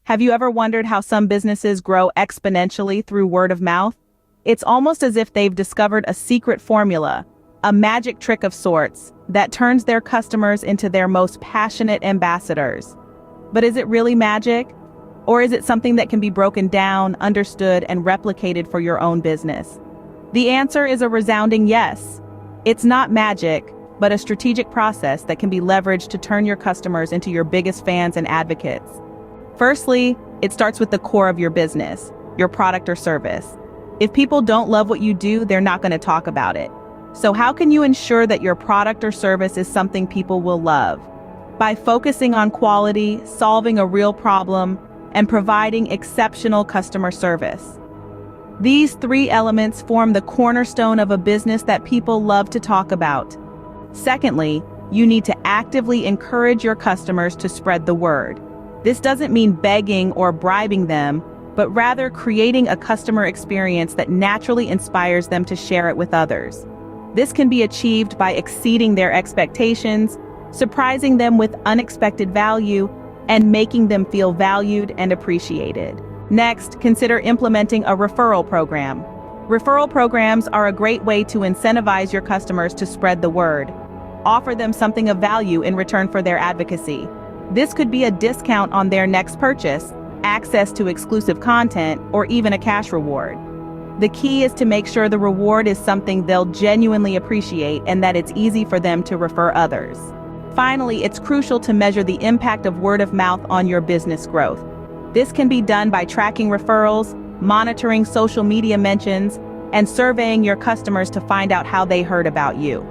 Have you ever wondered how some businesses grow exponentially through word of mouth? It's almost as if they've discovered a secret formula, a magic trick of sorts, that turns their customers into their most passionate ambassadors. But is it really magic? Or is it something that can be broken down, understood, and replicated for your own business? The answer is a resounding yes. It's not magic, but a strategic process that can be leveraged to turn your customers into your biggest fans and advocates. Firstly, it starts with the core of your business, your product or service. If people don't love what you do, they're not going to talk about it. So how can you ensure that your product or service is something people will love? By focusing on quality, solving a real problem, and providing exceptional customer service. These three elements form the cornerstone of a business that people love to talk about. Secondly, you need to actively encourage your customers to spread the word. This doesn't mean begging or bribing them, but rather creating a customer experience that naturally inspires them to share it with others. This can be achieved by exceeding their expectations, surprising them with unexpected value, and making them feel valued and appreciated. Next, consider implementing a referral program. Referral programs are a great way to incentivize your customers to spread the word. Offer them something of value in return for their advocacy. This could be a discount on their next purchase, access to exclusive content, or even a cash reward. The key is to make sure the reward is something they'll genuinely appreciate and that it's easy for them to refer others. Finally, it's crucial to measure the impact of word of mouth on your business growth. This can be done by tracking referrals, monitoring social media mentions, and surveying your customers to find out how they heard about you.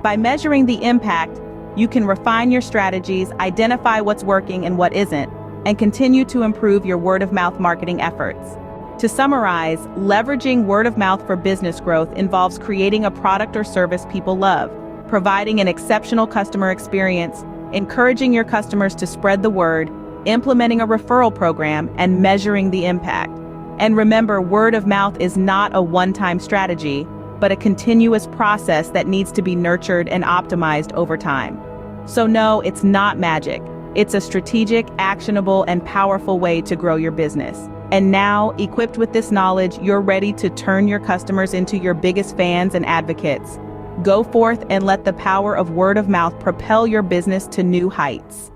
By measuring the impact, you can refine your strategies, identify what's working and what isn't, and continue to improve your word-of-mouth marketing efforts. To summarize, leveraging word-of-mouth for business growth involves creating a product or service people love, providing an exceptional customer experience, encouraging your customers to spread the word, implementing a referral program, and measuring the impact. And remember, word-of-mouth is not a one-time strategy, but a continuous process that needs to be nurtured and optimized over time. So no, it's not magic. It's a strategic, actionable, and powerful way to grow your business. And now, equipped with this knowledge, you're ready to turn your customers into your biggest fans and advocates. Go forth and let the power of word of mouth propel your business to new heights.